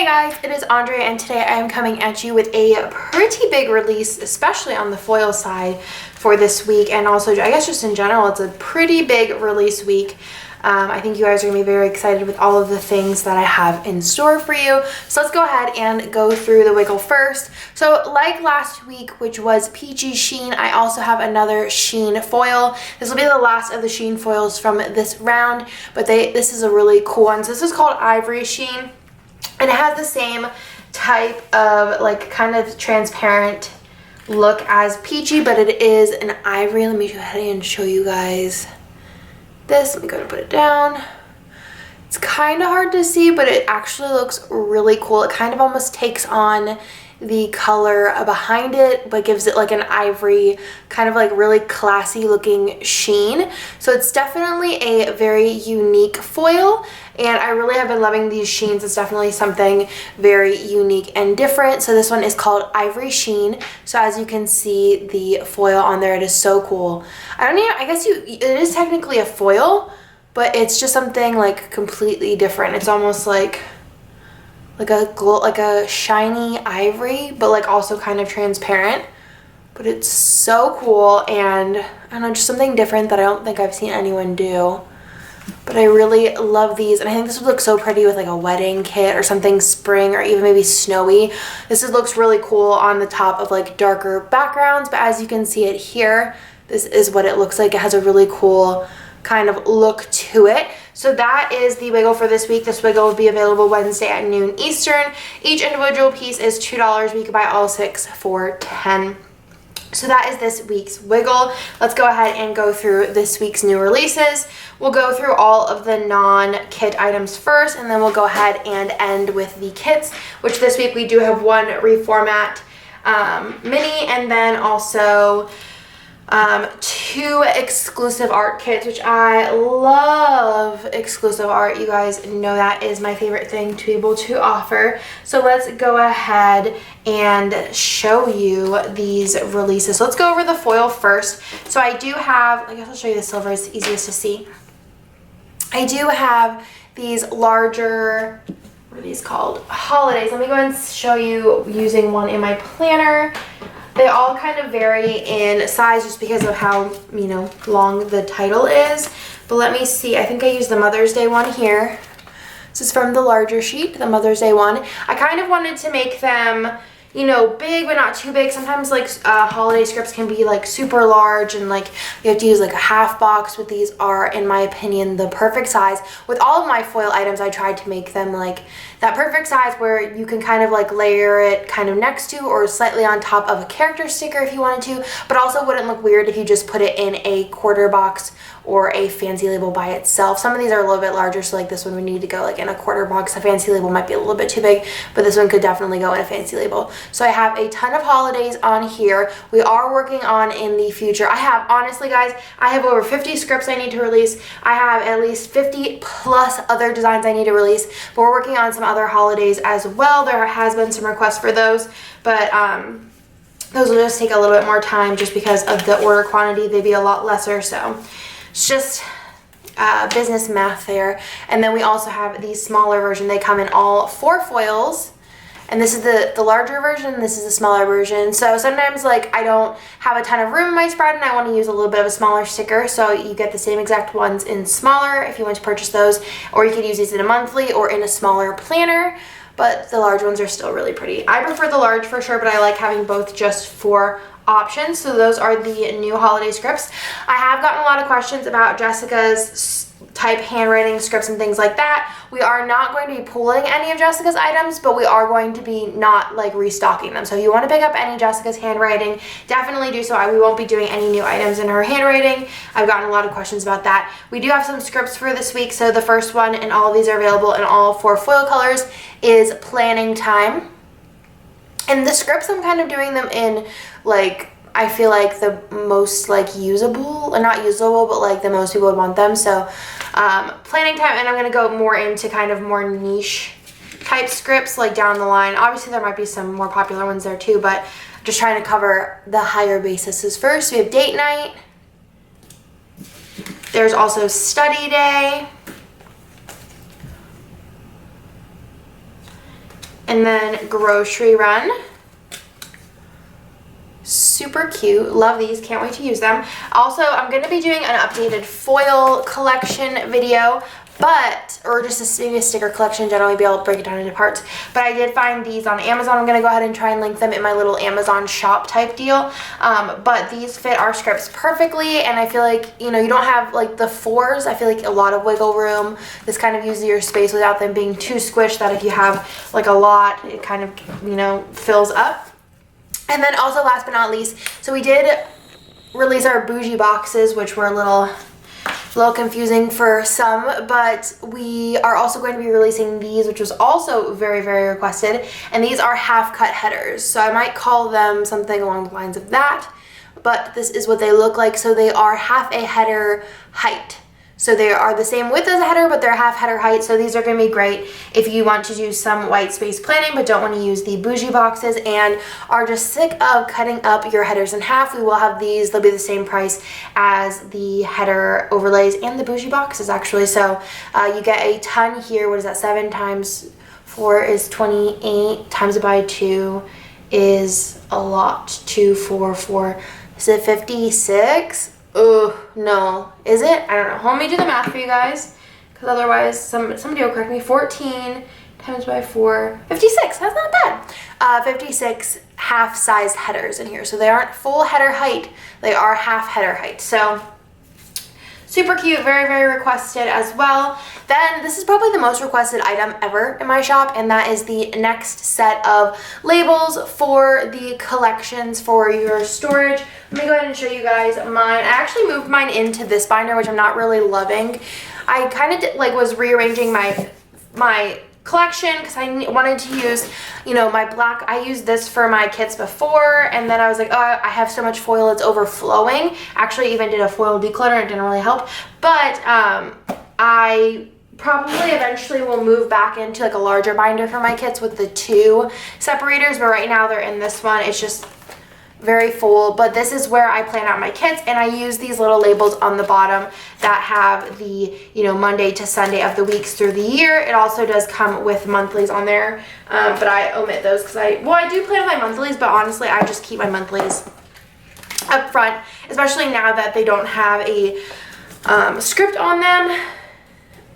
Hey guys, it is Andrea and today I am coming at you with a pretty big release, especially on the foil side for this week, and also I guess just in general it's a pretty big release week. I think you guys are going to be very excited with all of the things that I have in store for you. So let's go ahead and go through the wiggle first. So like last week, which was peachy sheen, I also have another sheen foil. This will be the last of the sheen foils from this round, but this is a really cool one. So this is called Ivory sheen, and it has the same type of like kind of transparent look as peachy, but it is an ivory. Let me go ahead and show you guys this. Let me go and put it down. It's kind of hard to see, but it actually looks really cool. It kind of almost takes on the color behind it, but gives it like an ivory, kind of like really classy looking sheen. So it's definitely a very unique foil, and I really have been loving these sheens. It's definitely something very unique and different. So this one is called Ivory sheen. So as you can see, the foil on there, it is so cool. I guess it is technically a foil, but it's just something like completely different. It's almost like a shiny ivory, but like also kind of transparent. But it's so cool, and I don't know, just something different that I don't think I've seen anyone do. But I really love these, and I think this would look so pretty with like a wedding kit or something spring or even maybe snowy. This looks really cool on the top of like darker backgrounds, but as you can see it here, this is what it looks like. It has a really cool kind of look to it. So that is the wiggle for this week. This wiggle will be available Wednesday at noon Eastern. Each individual piece is $2. We could buy all 6 for $10. So that is this week's wiggle. Let's go ahead and go through this week's new releases. We'll go through all of the non-kit items first, and then we'll go ahead and end with the kits, which this week we do have one reformat mini, and then also 2 exclusive art kits, which I love exclusive art. You guys know that is my favorite thing to be able to offer. So let's go ahead and show you these releases. So let's go over the foil first. So I do have, I guess I'll show you the silver, it's easiest to see. I do have these larger, what are these called? Holidays. Let me go ahead and show you using one in my planner. They all kind of vary in size just because of how, you know, long the title is. But let me see. I think I used the Mother's Day one here. This is from the larger sheet, the Mother's Day one. I kind of wanted to make them, you know, big but not too big. Sometimes like holiday scripts can be like super large and like you have to use like a half box, but these are, in my opinion, the perfect size. With all of my foil items, I tried to make them like that perfect size where you can kind of like layer it kind of next to or slightly on top of a character sticker if you wanted to, but also wouldn't look weird if you just put it in a quarter box or a fancy label by itself. Some of these are a little bit larger, so like this one would need to go like in a quarter box. A fancy label might be a little bit too big, but this one could definitely go in a fancy label. So I have a ton of holidays on here. We are working on in the future. I have, honestly guys, I have over 50 scripts I need to release. I have at least 50 plus other designs I need to release, but we're working on some other holidays as well. There has been some requests for those, but those will just take a little bit more time just because of the order quantity. They'd be a lot lesser, so it's just business math there. And then we also have the smaller version. They come in all 4 foils, and this is the larger version, this is the smaller version. So sometimes like I don't have a ton of room in my spread and I want to use a little bit of a smaller sticker, so you get the same exact ones in smaller if you want to purchase those, or you could use these in a monthly or in a smaller planner, but the large ones are still really pretty. I prefer the large for sure, but I like having both just for options. So those are the new holiday scripts. I have gotten a lot of questions about Jessica's type handwriting scripts and things like that. We are not going to be pulling any of Jessica's items, but we are going to be not like restocking them. So if you want to pick up any Jessica's handwriting, definitely do so. We won't be doing any new items in her handwriting. I've gotten a lot of questions about that. We do have some scripts for this week. So the first one, and all of these are available in all 4 foil colors, is Planning Time. And the scripts, I'm kind of doing them in like, I feel like the most like usable, or not usable, but like the most people would want them. So Planning Time, and I'm going to go more into kind of more niche type scripts like down the line. Obviously there might be some more popular ones there too, but I'm just trying to cover the higher bases first. We have Date Night. There's also Study Day. And then Grocery Run. Super cute. Love these. Can't wait to use them. Also, I'm going to be doing an updated foil collection video, or just maybe a sticker collection. Generally be able to break it down into parts. But I did find these on Amazon. I'm going to go ahead and try and link them in my little Amazon shop type deal. But these fit our scripts perfectly, and I feel like, you know, you don't have like the 4s. I feel like a lot of wiggle room. This kind of uses your space without them being too squished, that if you have like a lot, it kind of, you know, fills up. And then also, last but not least, so we did release our bougie boxes, which were a little confusing for some, but we are also going to be releasing these, which was also very, very requested. And these are half-cut headers, so I might call them something along the lines of that, but this is what they look like. So they are half a header height. So they are the same width as a header, but they're half header height. So these are going to be great if you want to do some white space planning but don't want to use the bougie boxes and are just sick of cutting up your headers in half. We will have these. They'll be the same price as the header overlays and the bougie boxes, actually. So you get a ton here. What is that? 7 times 4 is 28. Times it by 2 is a lot. 2, 4, 4. Is it 56? Oh, no. Is it? I don't know. Let me do the math for you guys, because otherwise somebody will correct me. 14 times by 4, 56. That's not bad. 56 half-sized headers in here. So they aren't full header height. They are half header height. So super cute, very, very requested as well. Then this is probably the most requested item ever in my shop, and that is the next set of labels for the collections for your storage. Let me go ahead and show you guys mine. I actually moved mine into this binder, which I'm not really loving. I kind of was rearranging my collection because I wanted to use, you know, my black. I used this for my kits before, and then I was like, oh, I have so much foil, it's overflowing. Actually, even did a foil declutter, it didn't really help. But I probably eventually will move back into like a larger binder for my kits with the 2 separators, but right now they're in this one. It's just very full, but this is where I plan out my kits, and I use these little labels on the bottom that have the, you know, Monday to Sunday of the weeks through the year. It also does come with monthlies on there, but I omit those because I do plan my monthlies, but honestly I just keep my monthlies up front, especially now that they don't have a script on them.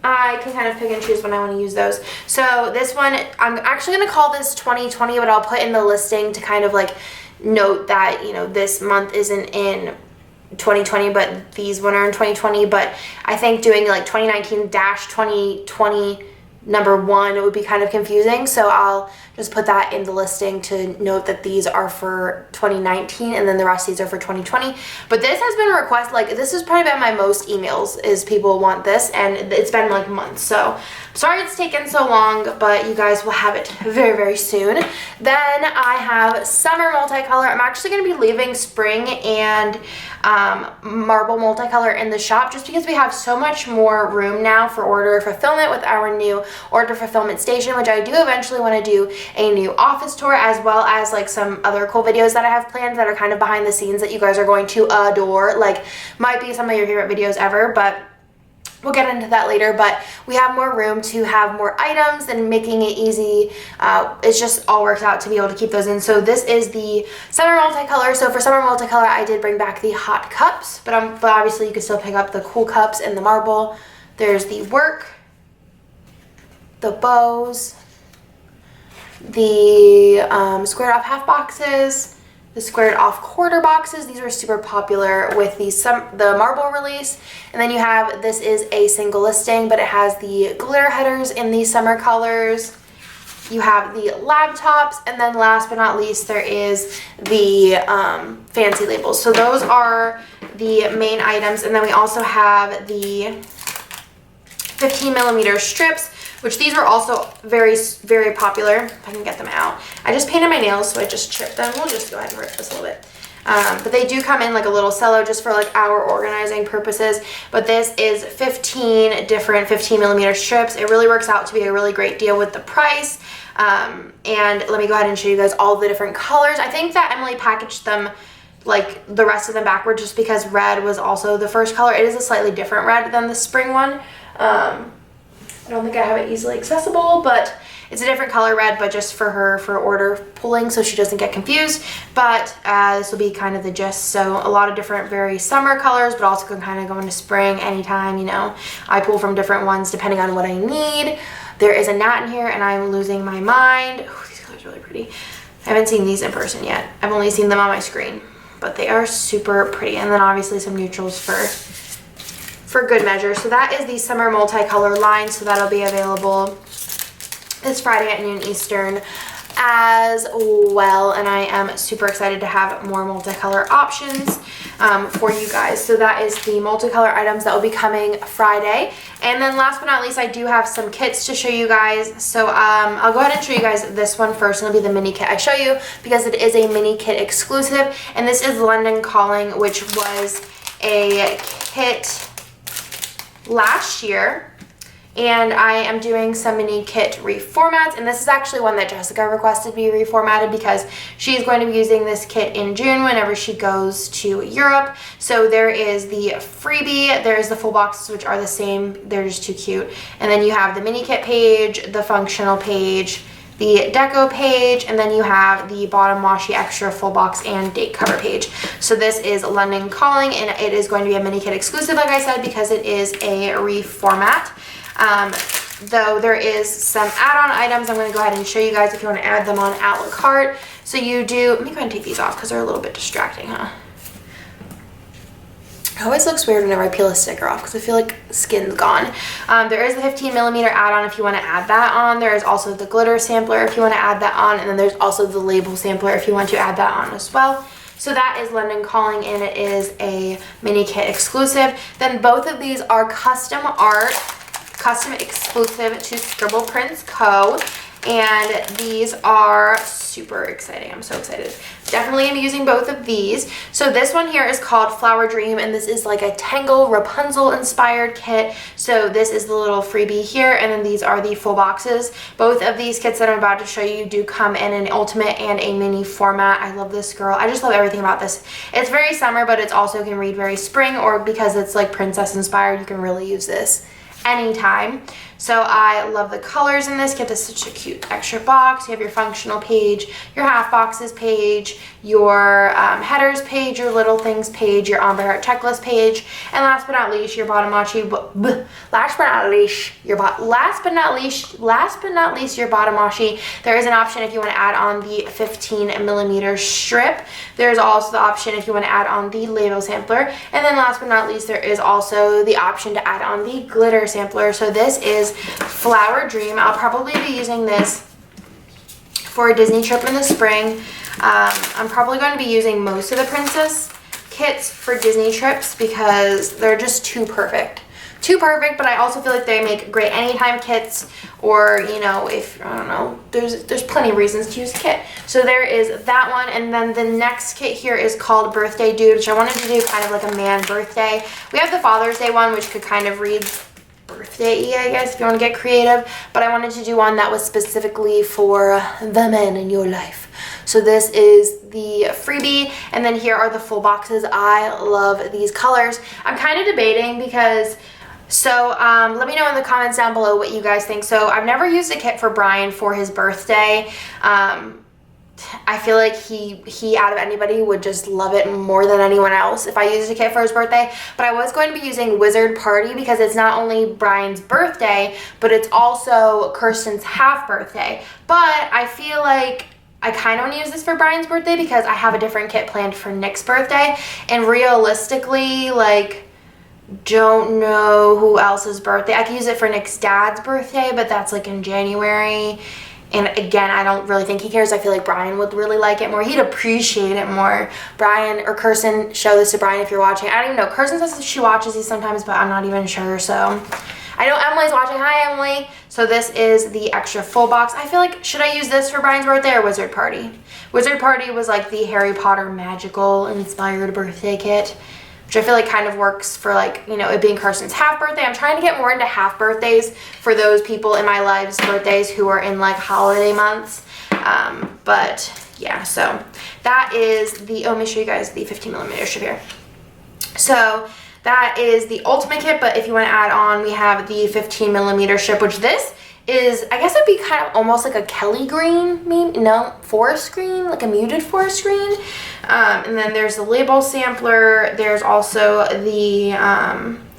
I can kind of pick and choose when I want to use those. So this one, I'm actually going to call this 2020, but I'll put in the listing to kind of like note that, you know, this month isn't in 2020, but these one are in 2020. But I think doing like 2019-2020 #1 would be kind of confusing, so I'll just put that in the listing to note that these are for 2019 and then the rest of these are for 2020. But this has been a request, like this has probably been my most emails, is people want this, and it's been like months, so sorry it's taken so long, but you guys will have it very, very soon. Then I have summer multicolor. I'm actually going to be leaving spring and marble multicolor in the shop just because we have so much more room now for order fulfillment with our new order fulfillment station, which I do eventually want to do a new office tour, as well as like some other cool videos that I have planned that are kind of behind the scenes that you guys are going to adore, like might be some of your favorite videos ever, but we'll get into that later. But we have more room to have more items and making it easy. It's just all works out to be able to keep those in. So this is the summer multicolor. So for summer multicolor, I did bring back the hot cups, but obviously you can still pick up the cool cups and the marble. There's the work, the bows, the squared off half boxes, the squared off quarter boxes. These were super popular with the marble release. And then you have, this is a single listing, but it has the glitter headers in these summer colors. You have the laptops, and then last but not least, there is the fancy labels. So those are the main items. And then we also have the 15mm strips, which these were also very, very popular. If I can get them out. I just painted my nails, so I just chipped them. We'll just go ahead and rip this a little bit. But they do come in like a little cello just for like our organizing purposes. But this is 15 different 15mm strips. It really works out to be a really great deal with the price. And let me go ahead and show you guys all the different colors. I think that Emily packaged them like the rest of them backward just because red was also the first color. It is a slightly different red than the spring one. I don't think I have it easily accessible, but It's a different color red, but just for her for order pulling so she doesn't get confused. But this will be kind of the gist. So a lot of different very summer colors, but also can kind of go into spring anytime, you know. I pull from different ones depending on what I need. There is a gnat in here and I'm losing my mind. Oh, these colors are really pretty. I haven't seen these in person yet. I've only seen them on my screen, but they are super pretty. And then obviously some neutrals for good measure. So that is the summer multicolor line. So that'll be available this Friday at noon Eastern as well. And I am super excited to have more multicolor options for you guys. So that is the multicolor items that will be coming Friday. And then last but not least, I do have some kits to show you guys. So I'll go ahead and show you guys this one first, and it'll be the mini kit I show you because it is a mini kit exclusive. And this is London Calling, which was a kit last year, and I am doing some mini kit reformats, and this is actually one that Jessica requested be reformatted because she's going to be using this kit in June whenever she goes to Europe. So there is the freebie, there's the full boxes, which are the same, they're just too cute, and then you have the mini kit page, the functional page, the deco page, and then you have the bottom washi extra full box and date cover page. So this is London Calling, and it is going to be a mini kit exclusive, like I said, because it is a reformat. Though there is some add-on items, I'm going to go ahead and show you guys if you want to add them on a la carte. So you do, let me go ahead and take these off because they're a little bit distracting, huh? It always looks weird whenever I peel a sticker off because I feel like skin's gone. There is the 15mm add-on if you want to add that on. There is also the glitter sampler if you want to add that on. And then there's also the label sampler if you want to add that on as well. So that is London Calling, and it is a mini kit exclusive. Then both of these are custom art, custom exclusive to Scribble Prints Co. And these are super exciting. I'm so excited. Definitely am using both of these. So this one here is called Flower Dream, and this is like a Tangle Rapunzel inspired kit. So this is the little freebie here, and then these are the full boxes. Both of these kits that I'm about to show you do come in an ultimate and a mini format. I love this girl. I just love everything about this. It's very summer, but it's also can read very spring, or because it's like princess inspired, you can really use this anytime. So I love the colors in this kit. This is such a cute extra box. You have your functional page, your half boxes page, your headers page, your little things page, your ombre heart checklist page, and last but not least, your bottom washi. Last but not least, your bottom washi. There is an option if you want to add on the 15mm strip. There's also the option if you want to add on the label sampler, and then last but not least, there is also the option to add on the glitter sampler. So this is Flower Dream. I'll probably be using this for a Disney trip in the spring. I'm probably going to be using most of the princess kits for Disney trips because they're just too perfect. But I also feel like they make great anytime kits, or, you know, if, I don't know, there's plenty of reasons to use a kit. So there is that one, and then the next kit here is called Birthday Dude, which I wanted to do kind of like a man birthday. We have the Father's Day one, which could kind of read birthday-y, I guess, if you want to get creative, but I wanted to do one that was specifically for the men in your life. So this is the freebie, and then here are the full boxes. I love these colors. I'm kind of debating because, so let me know in the comments down below what you guys think. So I've never used a kit for Brian for his birthday. I feel like he out of anybody would just love it more than anyone else if I used a kit for his birthday. But I was going to be using Wizard Party because it's not only Brian's birthday, but it's also Kirsten's half birthday. But I feel like I kind of want to use this for Brian's birthday because I have a different kit planned for Nick's birthday. And realistically, like, don't know who else's birthday. I could use it for Nick's dad's birthday, but that's like in January. And again, I don't really think he cares. I feel like Brian would really like it more. He'd appreciate it more. Brian or Kirsten, show this to Brian if you're watching. I don't even know. Kirsten says she watches these sometimes, but I'm not even sure. So I know Emily's watching. Hi, Emily. So this is the extra full box. I feel like, should I use this for Brian's birthday or Wizard Party? Wizard Party was like the Harry Potter magical inspired birthday kit, which I feel like kind of works for, like, you know, it being Kirsten's half birthday. I'm trying to get more into half birthdays for those people in my life's birthdays who are in like holiday months. But yeah, so that is the, oh, let me show you guys the 15mm strip here. So that is the ultimate kit, but if you want to add on, we have the 15mm strip, which this is, I guess it'd be kind of almost like a Kelly green, maybe, no, forest green, like a muted forest green. And then there's the label sampler, there's also the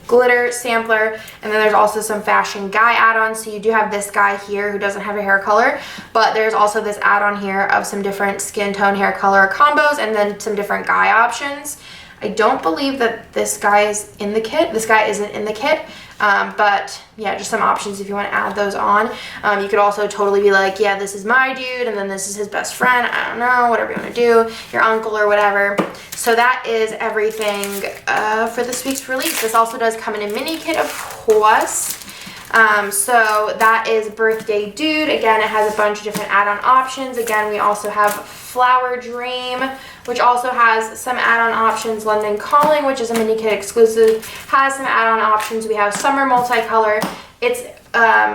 glitter sampler, and then there's also some fashion guy add-ons. So you do have this guy here who doesn't have a hair color, but there's also this add-on here of some different skin tone hair color combos and then some different guy options. I don't believe that this guy is in the kit. This guy isn't in the kit. But yeah, just some options if you want to add those on. You could also totally be like, yeah, this is my dude, and then this is his best friend. I don't know, whatever you want to do, your uncle or whatever. So that is everything for this week's release. This also does come in a mini kit, of course. So that is Birthday Dude. Again, it has a bunch of different add-on options. Again, we also have Flower Dream, which also has some add-on options. London Calling, which is a mini kit exclusive, has some add-on options. We have Summer Multicolor. It's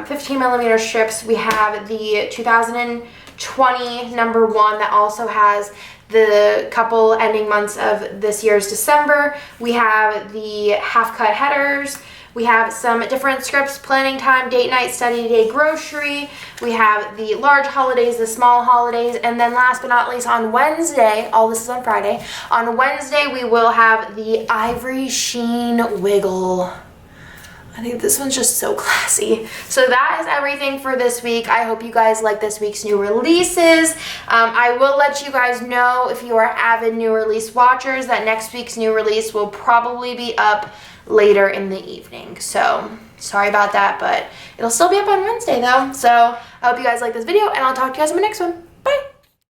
15 millimeter strips. We have the 2020 #1 that also has the couple ending months of this year's December. We have the half-cut headers. We have some different scripts: planning time, date night, study day, grocery. We have the large holidays, the small holidays, and then last but not least, on Wednesday, all this is on Friday, on Wednesday we will have the Ivory Sheen Wiggle. I think this one's just so classy. So that is everything for this week. I hope you guys like this week's new releases. I will let you guys know, if you are avid new release watchers, that next week's new release will probably be up later in the evening. So sorry about that, but it'll still be up on Wednesday though. So I hope you guys like this video, and I'll talk to you guys in my next one.